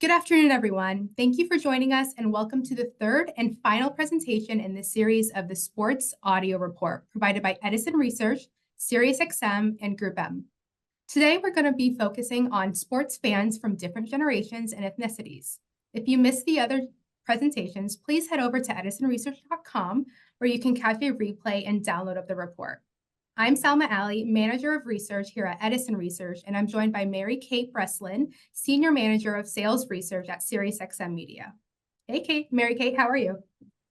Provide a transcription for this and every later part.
Good afternoon, everyone. Thank you for joining us and welcome to the third and final presentation in this series of the Sports Audio Report provided by Edison Research, SiriusXM, and GroupM. Today, we're going to be focusing on sports fans from different generations and ethnicities. If you missed the other presentations, please head over to edisonresearch.com where you can catch a replay and download of the report. I'm Salma Aly, Manager of Research here at Edison Research, and I'm joined by MaryKate Breslin, Senior Manager of Sales Research at SiriusXM Media. Hey, MaryKate, how are you?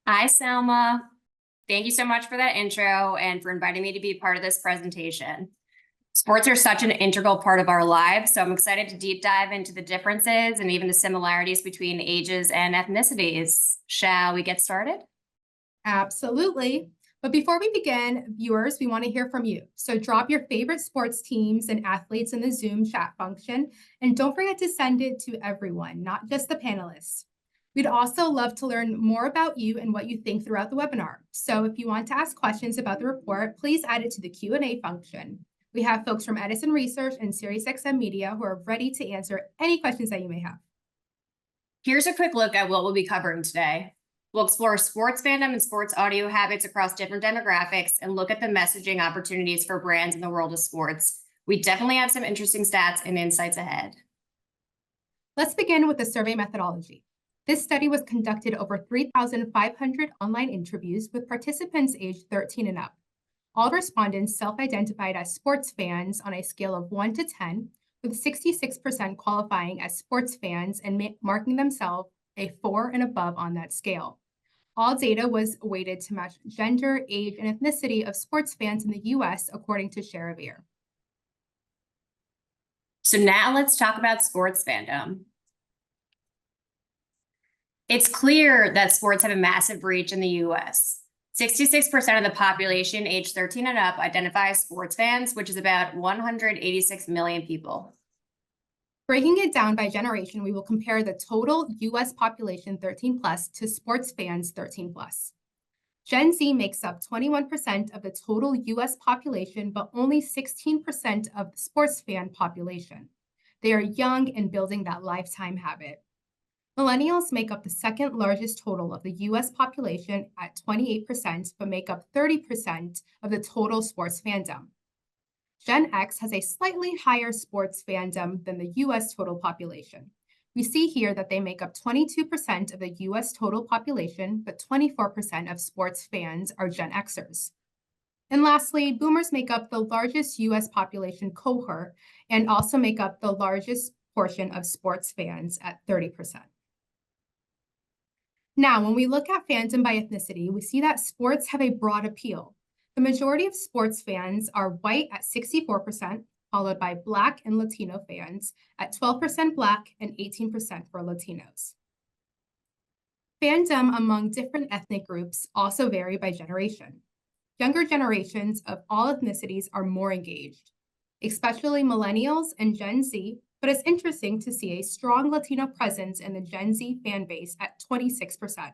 Hi, Salma. Thank you so much for that intro and for inviting me to be part of this presentation. Sports are such an integral part of our lives, so I'm excited to deep dive into the differences and even the similarities between ages and ethnicities. Shall we get started? Absolutely. But before we begin, viewers, we want to hear from you. So drop your favorite sports teams and athletes in the Zoom chat function, and don't forget to send it to everyone, not just the panelists. We'd also love to learn more about you and what you think throughout the webinar. So if you want to ask questions about the report, please add it to the Q&A function. We have folks from Edison Research and SiriusXM Media who are ready to answer any questions that you may have. Here's a quick look at what we'll be covering today. We'll explore sports fandom and sports audio habits across different demographics and look at the messaging opportunities for brands in the world of sports. We definitely have some interesting stats and insights ahead. Let's begin with the survey methodology. This study was conducted over 3,500 online interviews with participants aged 13 and up. All respondents self-identified as sports fans on a scale of 1 to 10, with 66% qualifying as sports fans and marking themselves a 4 and above on that scale. All data was weighted to match gender, age, and ethnicity of sports fans in the US according to share of ear. So now let's talk about sports fandom. It's clear that sports have a massive reach in the US. 66% of the population aged 13 and up identify as sports fans, which is about 186 million people. Breaking it down by generation, we will compare the total US population 13 plus to sports fans 13 plus. Gen Z makes up 21% of the total US population, but only 16% of the sports fan population. They are young and building that lifetime habit. Millennials make up the second largest total of the US population at 28%, but make up 30% of the total sports fandom. Gen X has a slightly higher sports fandom than the US total population. We see here that they make up 22% of the US total population, but 24% of sports fans are Gen Xers. And lastly, boomers make up the largest US population cohort and also make up the largest portion of sports fans at 30%. Now, when we look at fandom by ethnicity, we see that sports have a broad appeal. The majority of sports fans are white at 64%, followed by Black and Latino fans at 12% Black and 18% for Latinos. Fandom among different ethnic groups also vary by generation. Younger generations of all ethnicities are more engaged, especially millennials and Gen Z, but it's interesting to see a strong Latino presence in the Gen Z fan base at 26%,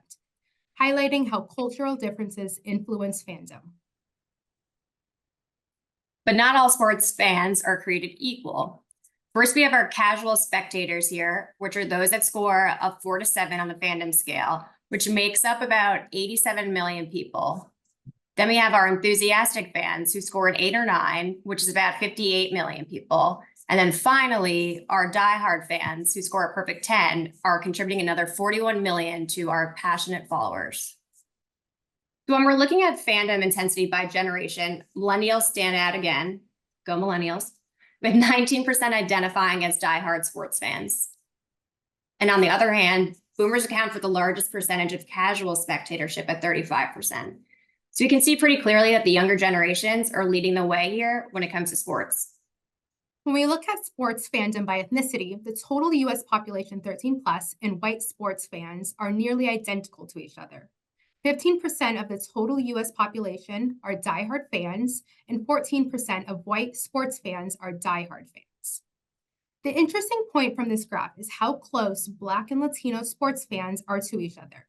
highlighting how cultural differences influence fandom. But not all sports fans are created equal. First, we have our casual spectators here, which are those that score a 4 to 7 on the fandom scale, which makes up about 87 million people. Then we have our enthusiastic fans who score an 8 or 9, which is about 58 million people. And then finally, our diehard fans who score a perfect 10 are contributing another 41 million to our passionate followers. So when we're looking at fandom intensity by generation, millennials stand out again, go millennials, with 19% identifying as diehard sports fans. And on the other hand, boomers account for the largest percentage of casual spectatorship at 35%. So you can see pretty clearly that the younger generations are leading the way here when it comes to sports. When we look at sports fandom by ethnicity, the total US population 13 plus and white sports fans are nearly identical to each other. 15% of the total US population are diehard fans, and 14% of white sports fans are diehard fans. The interesting point from this graph is how close Black and Latino sports fans are to each other.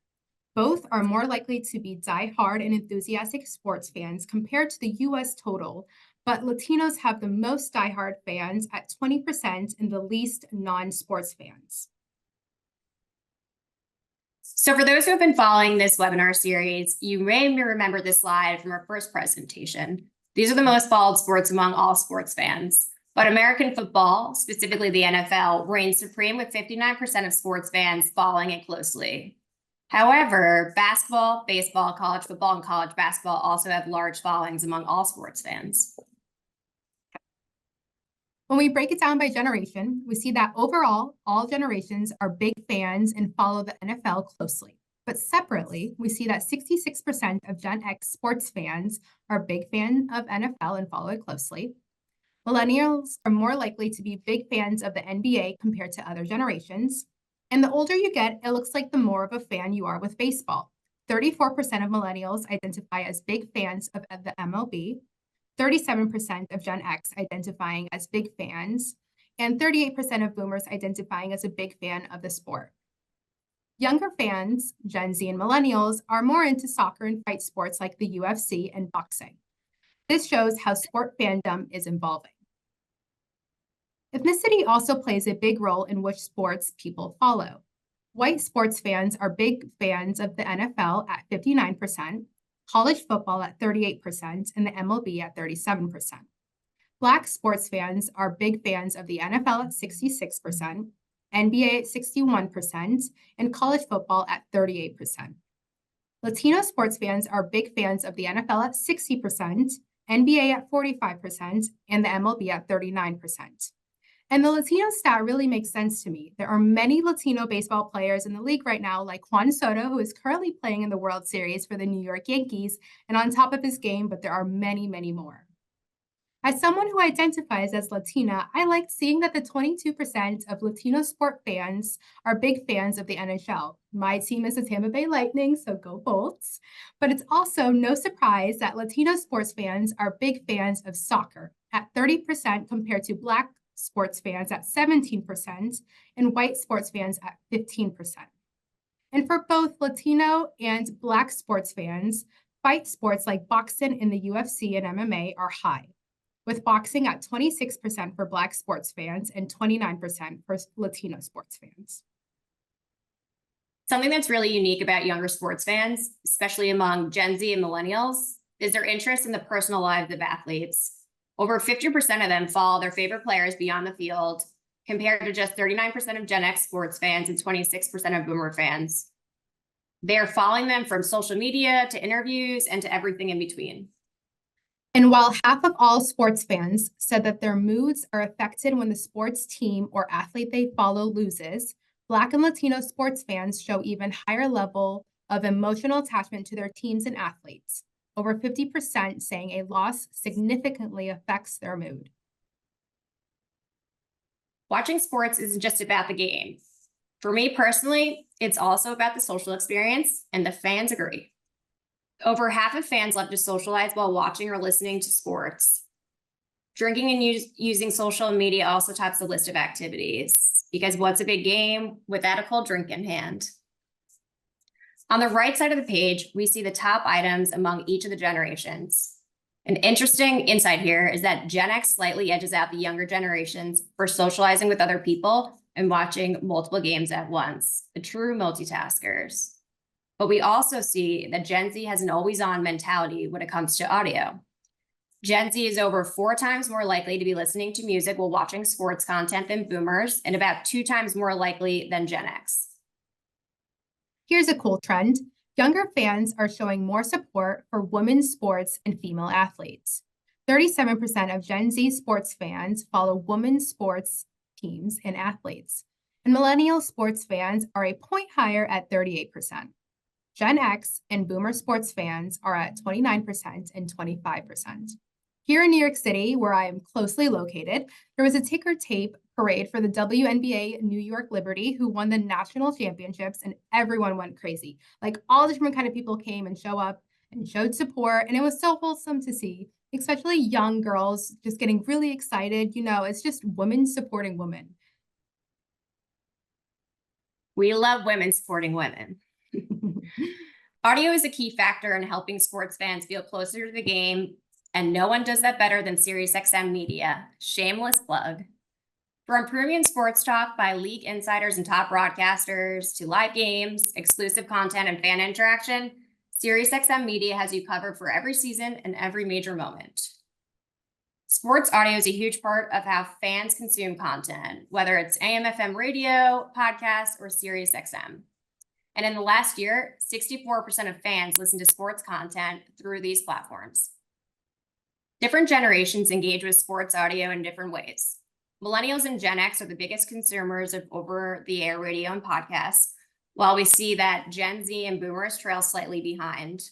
Both are more likely to be diehard and enthusiastic sports fans compared to the US total, but Latinos have the most diehard fans at 20% and the least non-sports fans. So for those who have been following this webinar series, you may remember this slide from our first presentation. These are the most followed sports among all sports fans. But American football, specifically the NFL, reigns supreme with 59% of sports fans following it closely. However, basketball, baseball, college football, and college basketball also have large followings among all sports fans. When we break it down by generation, we see that overall, all generations are big fans and follow the NFL closely. But separately, we see that 66% of Gen X sports fans are big fans of NFL and follow it closely. Millennials are more likely to be big fans of the NBA compared to other generations. And the older you get, it looks like the more of a fan you are with baseball. 34% of millennials identify as big fans of the MLB, 37% of Gen X identifying as big fans, and 38% of boomers identifying as a big fan of the sport. Younger fans, Gen Z and millennials, are more into soccer and fight sports like the UFC and boxing. This shows how sport fandom is evolving. Ethnicity also plays a big role in which sports people follow. White sports fans are big fans of the NFL at 59%, college football at 38%, and the MLB at 37%. Black sports fans are big fans of the NFL at 66%, NBA at 61%, and college football at 38%. Latino sports fans are big fans of the NFL at 60%, NBA at 45%, and the MLB at 39%. And the Latino stat really makes sense to me. There are many Latino baseball players in the league right now, like Juan Soto, who is currently playing in the World Series for the New York Yankees and on top of his game, but there are many, many more. As someone who identifies as Latina, I liked seeing that the 22% of Latino sport fans are big fans of the NHL. My team is the Tampa Bay Lightning, so go Bolts. But it's also no surprise that Latino sports fans are big fans of soccer at 30% compared to Black sports fans at 17% and white sports fans at 15%. And for both Latino and Black sports fans, fight sports like boxing in the UFC and MMA are high, with boxing at 26% for Black sports fans and 29% for Latino sports fans. Something that's really unique about younger sports fans, especially among Gen Z and millennials, is their interest in the personal lives of athletes. Over 50% of them follow their favorite players beyond the field, compared to just 39% of Gen X sports fans and 26% of Boomer fans. They're following them from social media to interviews and to everything in between. And while half of all sports fans said that their moods are affected when the sports team or athlete they follow loses, Black and Latino sports fans show even higher level of emotional attachment to their teams and athletes. Over 50% saying a loss significantly affects their mood. Watching sports isn't just about the game. For me personally, it's also about the social experience, and the fans agree. Over half of fans love to socialize while watching or listening to sports. Drinking and using social media also tops the list of activities, because what's a big game without a cold drink in hand? On the right side of the page, we see the top items among each of the generations. An interesting insight here is that Gen X slightly edges out the younger generations for socializing with other people and watching multiple games at once, the true multitaskers. But we also see that Gen Z has an always-on mentality when it comes to audio. Gen Z is over 4 times more likely to be listening to music while watching sports content than boomers, and about 2 times more likely than Gen X. Here's a cool trend. Younger fans are showing more support for women's sports and female athletes. 37% of Gen Z sports fans follow women's sports teams and athletes, and millennial sports fans are a point higher at 38%. Gen X and Boomer sports fans are at 29% and 25%. Here in New York City, where I am closely located, there was a ticker tape parade for the WNBA New York Liberty, who won the national championships, and everyone went crazy. Like, all the different kind of people came and show up and showed support, and it was so wholesome to see, especially young girls just getting really excited. You know, it's just women supporting women. We love women supporting women. Audio is a key factor in helping sports fans feel closer to the game, and no one does that better than SiriusXM Media. Shameless plug. From premium sports talk by league insiders and top broadcasters to live games, exclusive content, and fan interaction, SiriusXM Media has you covered for every season and every major moment. Sports audio is a huge part of how fans consume content, whether it's AM/FM radio, podcasts, or SiriusXM. And in the last year, 64% of fans listen to sports content through these platforms. Different generations engage with sports audio in different ways. Millennials and Gen X are the biggest consumers of over-the-air radio and podcasts, while we see that Gen Z and Boomers trail slightly behind.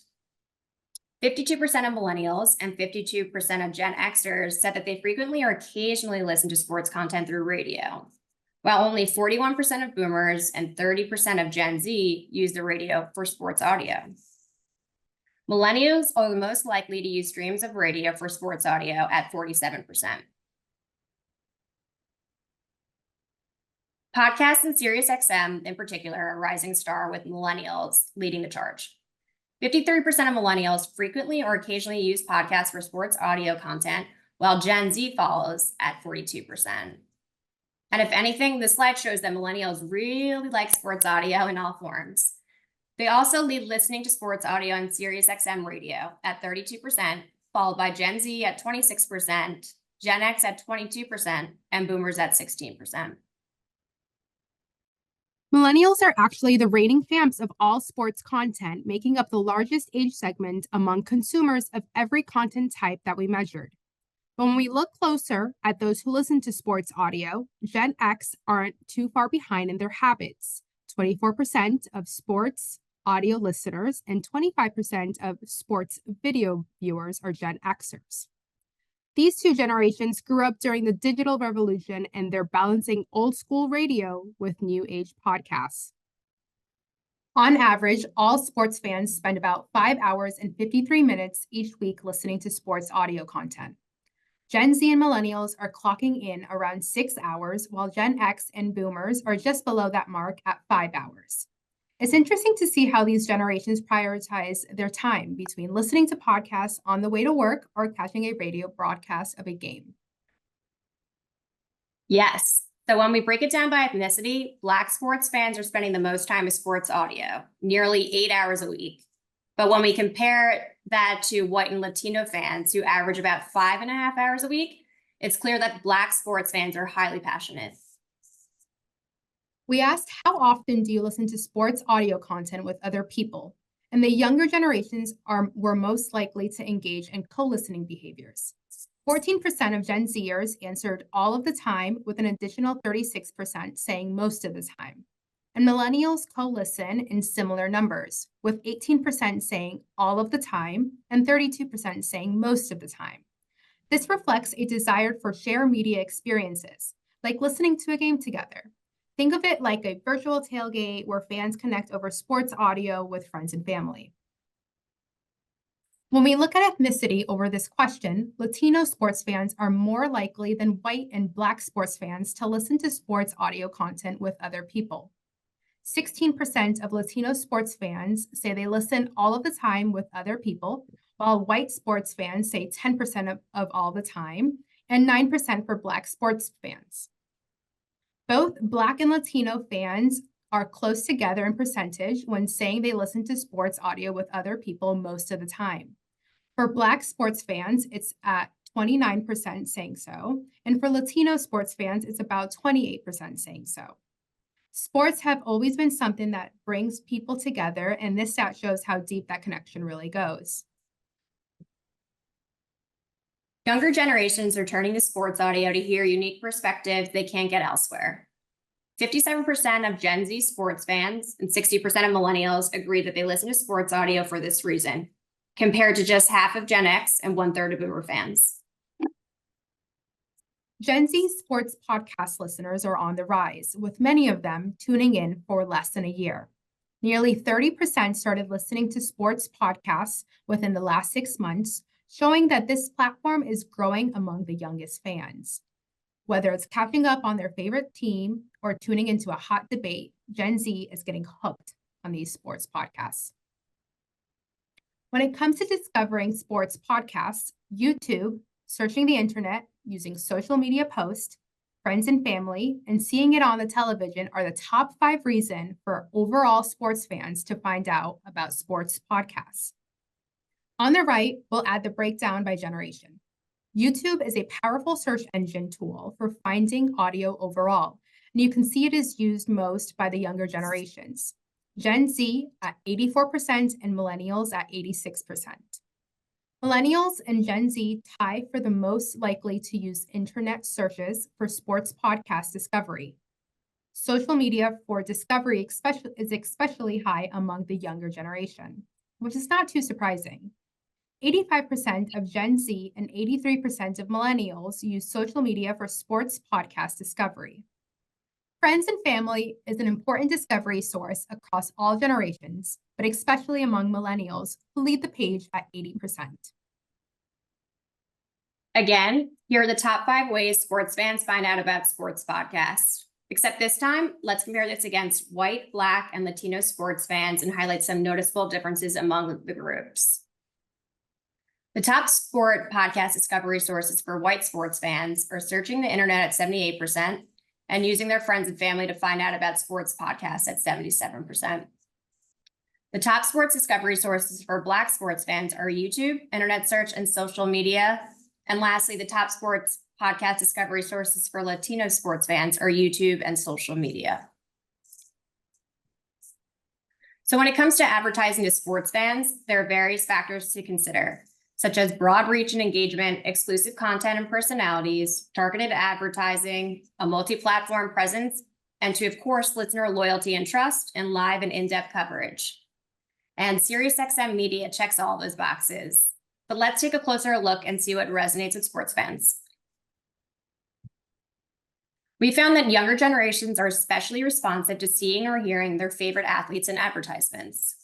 52% of millennials and 52% of Gen Xers said that they frequently or occasionally listen to sports content through radio, while only 41% of Boomers and 30% of Gen Z use the radio for sports audio. Millennials are the most likely to use streams of radio for sports audio at 47%. Podcasts and SiriusXM in particular are a rising star, with millennials leading the charge. 53% of millennials frequently or occasionally use podcasts for sports audio content, while Gen Z follows at 42%. And if anything, this slide shows that millennials really like sports audio in all forms. They also lead listening to sports audio on SiriusXM radio at 32%, followed by Gen Z at 26%, Gen X at 22%, and Boomers at 16%. Millennials are actually the reigning fans of all sports content, making up the largest age segment among consumers of every content type that we measured. But when we look closer at those who listen to sports audio, Gen X aren't too far behind in their habits. 24% of sports audio listeners and 25% of sports video viewers are Gen Xers. These two generations grew up during the digital revolution, and they're balancing old school radio with new age podcasts. On average, all sports fans spend about 5 hours and 53 minutes each week listening to sports audio content. Gen Z and millennials are clocking in around 6 hours, while Gen X and Boomers are just below that mark at 5 hours. It's interesting to see how these generations prioritize their time between listening to podcasts on the way to work or catching a radio broadcast of a game. Yes. So when we break it down by ethnicity, Black sports fans are spending the most time with sports audio, nearly 8 hours a week. But when we compare that to white and Latino fans, who average about 5.5 hours a week, it's clear that Black sports fans are highly passionate. We asked, how often do you listen to sports audio content with other people? And the younger generations were most likely to engage in co-listening behaviors. 14% of Gen Zers answered all of the time, with an additional 36% saying most of the time. And millennials co-listen in similar numbers, with 18% saying all of the time and 32% saying most of the time. This reflects a desire for shared media experiences, like listening to a game together. Think of it like a virtual tailgate where fans connect over sports audio with friends and family. When we look at ethnicity over this question, Latino sports fans are more likely than white and Black sports fans to listen to sports audio content with other people. 16% of Latino sports fans say they listen all of the time with other people, while white sports fans say 10% of all the time, and 9% for Black sports fans. Both Black and Latino fans are close together in percentage when saying they listen to sports audio with other people most of the time. For Black sports fans, it's at 29% saying so, and for Latino sports fans, it's about 28% saying so. Sports have always been something that brings people together, and this stat shows how deep that connection really goes. Younger generations are turning to sports audio to hear unique perspectives they can't get elsewhere. 57% of Gen Z sports fans and 60% of millennials agree that they listen to sports audio for this reason, compared to just half of Gen X and 1/3 of Boomer fans. Gen Z sports podcast listeners are on the rise, with many of them tuning in for less than a year. Nearly 30% started listening to sports podcasts within the last 6 months, showing that this platform is growing among the youngest fans. Whether it's catching up on their favorite team or tuning into a hot debate, Gen Z is getting hooked on these sports podcasts. When it comes to discovering sports podcasts, YouTube, searching the internet, using social media posts, friends and family, and seeing it on the television are the top 5 reasons for overall sports fans to find out about sports podcasts. On the right, we'll add the breakdown by generation. YouTube is a powerful search engine tool for finding audio overall, and you can see it is used most by the younger generations. Gen Z at 84% and millennials at 86%. Millennials and Gen Z tie for the most likely to use internet searches for sports podcast discovery. Social media for discovery is especially high among the younger generation, which is not too surprising. 85% of Gen Z and 83% of millennials use social media for sports podcast discovery. Friends and family is an important discovery source across all generations, but especially among millennials, who lead the page at 80%. Again, here are the top 5 ways sports fans find out about sports podcasts. Except this time, let's compare this against white, Black, and Latino sports fans and highlight some noticeable differences among the groups. The top sport podcast discovery sources for white sports fans are searching the internet at 78% and using their friends and family to find out about sports podcasts at 77%. The top sports discovery sources for Black sports fans are YouTube, internet search, and social media. And lastly, the top sports podcast discovery sources for Latino sports fans are YouTube and social media. So when it comes to advertising to sports fans, there are various factors to consider, such as broad reach and engagement, exclusive content and personalities, targeted advertising, a multi-platform presence, and to, of course, listener loyalty and trust, and live and in-depth coverage. And SiriusXM Media checks all those boxes. But let's take a closer look and see what resonates with sports fans. We found that younger generations are especially responsive to seeing or hearing their favorite athletes in advertisements.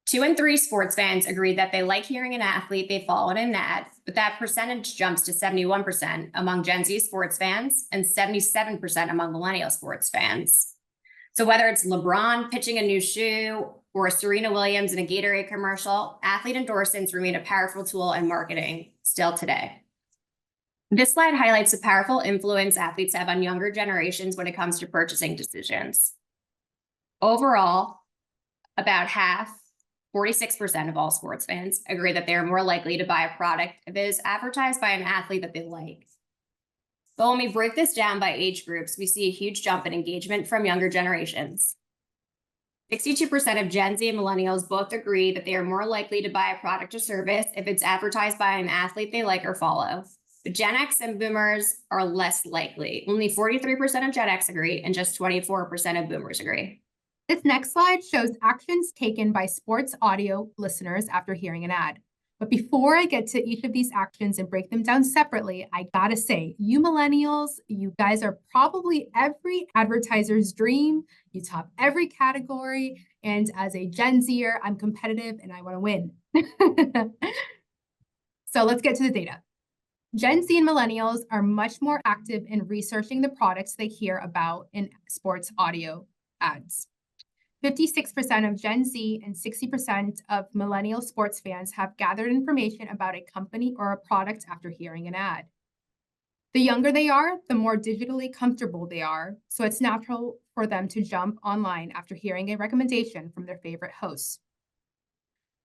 2 in 3 sports fans agreed that they like hearing an athlete they follow in an ad, but that percentage jumps to 71% among Gen Z sports fans and 77% among millennial sports fans. So whether it's LeBron pitching a new shoe or Serena Williams in a Gatorade commercial, athlete endorsements remain a powerful tool in marketing still today. This slide highlights the powerful influence athletes have on younger generations when it comes to purchasing decisions. Overall, about half, 46% of all sports fans agree that they are more likely to buy a product if it is advertised by an athlete that they like. But when we break this down by age groups, we see a huge jump in engagement from younger generations. 62% of Gen Z and millennials both agree that they are more likely to buy a product or service if it's advertised by an athlete they like or follow. But Gen X and boomers are less likely. Only 43% of Gen X agree and just 24% of boomers agree. This next slide shows actions taken by sports audio listeners after hearing an ad. But before I get to each of these actions and break them down separately, I gotta say, you millennials, you guys are probably every advertiser's dream. You top every category. And as a Gen Zer, I'm competitive and I wanna win. So let's get to the data. Gen Z and millennials are much more active in researching the products they hear about in sports audio ads. 56% of Gen Z and 60% of millennial sports fans have gathered information about a company or a product after hearing an ad. The younger they are, the more digitally comfortable they are, so it's natural for them to jump online after hearing a recommendation from their favorite hosts.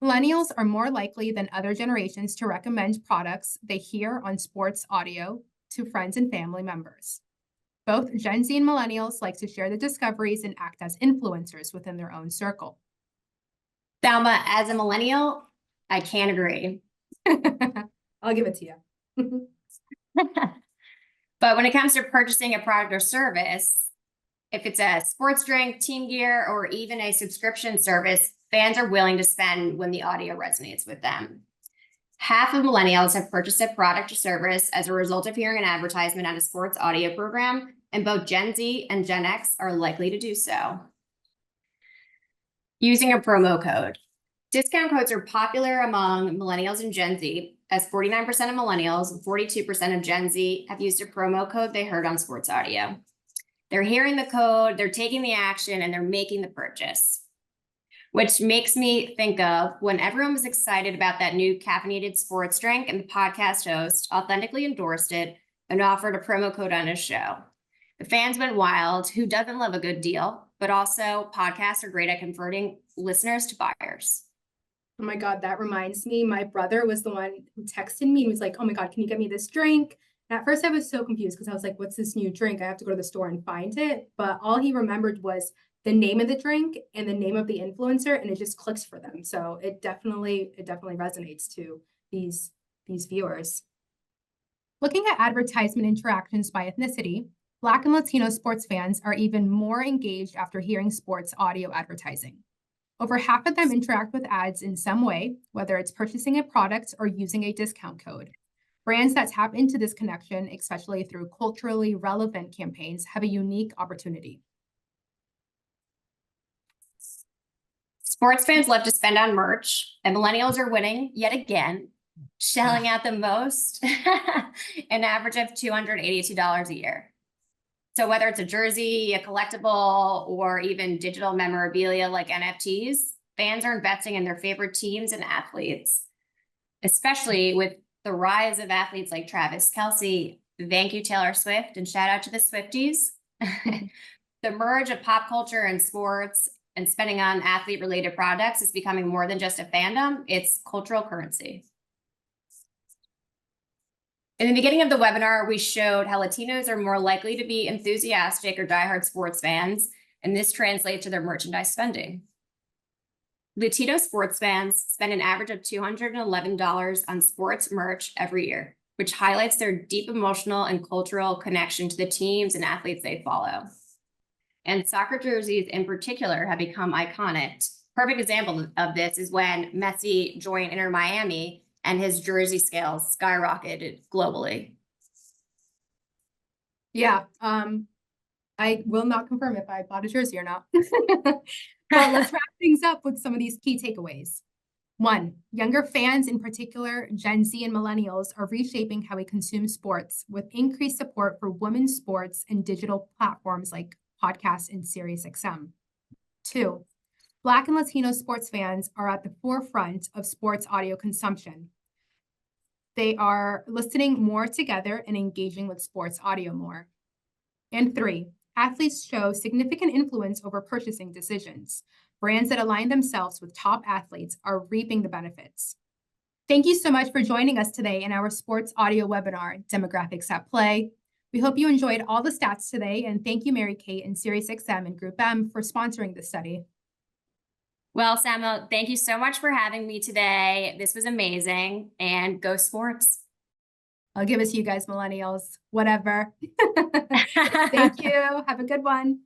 Millennials are more likely than other generations to recommend products they hear on sports audio to friends and family members. Both Gen Z and millennials like to share the discoveries and act as influencers within their own circle. Salma, as a millennial, I can't agree. I'll give it to you. But when it comes to purchasing a product or service, if it's a sports drink, team gear, or even a subscription service, fans are willing to spend when the audio resonates with them. Half of millennials have purchased a product or service as a result of hearing an advertisement on a sports audio program, and both Gen Z and Gen X are likely to do so. Using a promo code. Discount codes are popular among millennials and Gen Z, as 49% of millennials and 42% of Gen Z have used a promo code they heard on sports audio. They're hearing the code, they're taking the action, and they're making the purchase. Which makes me think of when everyone was excited about that new caffeinated sports drink and the podcast host authentically endorsed it, and offered a promo code on his show. The fans went wild. Who doesn't love a good deal? But also, podcasts are great at converting listeners to buyers. Oh my God, that reminds me, my brother was the one who texted me and was like, oh my God, can you get me this drink? And at first I was so confused because I was like, what's this new drink? I have to go to the store and find it. But all he remembered was the name of the drink and the name of the influencer, and it just clicks for them. So it definitely resonates to these viewers. Looking at advertisement interactions by ethnicity, Black and Latino sports fans are even more engaged after hearing sports audio advertising. Over half of them interact with ads in some way, whether it's purchasing a product or using a discount code. Brands that tap into this connection, especially through culturally relevant campaigns, have a unique opportunity. Sports fans love to spend on merch, and millennials are winning yet again, shelling out the most, an average of $282 a year. So whether it's a jersey, a collectible, or even digital memorabilia like NFTs, fans are investing in their favorite teams and athletes, especially with the rise of athletes like Travis Kelce. Thank you, Taylor Swift, and shout out to the Swifties. The merge of pop culture and sports and spending on athlete-related products is becoming more than just a fandom, it's cultural currency. In the beginning of the webinar, we showed how Latinos are more likely to be enthusiastic or diehard sports fans, and this translates to their merchandise spending. Latino sports fans spend an average of $211 on sports merch every year, which highlights their deep emotional and cultural connection to the teams and athletes they follow. And soccer jerseys in particular have become iconic. Perfect example of this is when Messi joined Inter Miami and his jersey scales skyrocketed globally. Yeah, I will not confirm if I bought a jersey or not. But let's wrap things up with some of these key takeaways. 1, younger fans, in particular Gen Z and millennials, are reshaping how we consume sports with increased support for women's sports and digital platforms like podcasts and SiriusXM. 2, Black and Latino sports fans are at the forefront of sports audio consumption. They are listening more together and engaging with sports audio more. And 3, athletes show significant influence over purchasing decisions. Brands that align themselves with top athletes are reaping the benefits. Thank you so much for joining us today in our sports audio webinar, Demographics at Play. We hope you enjoyed all the stats today, and thank you, MaryKate and SiriusXM and GroupM for sponsoring this study. Well, Salma, thank you so much for having me today. This was amazing, and go sports. I'll give it to you guys, millennials, whatever. Thank you. Have a good one.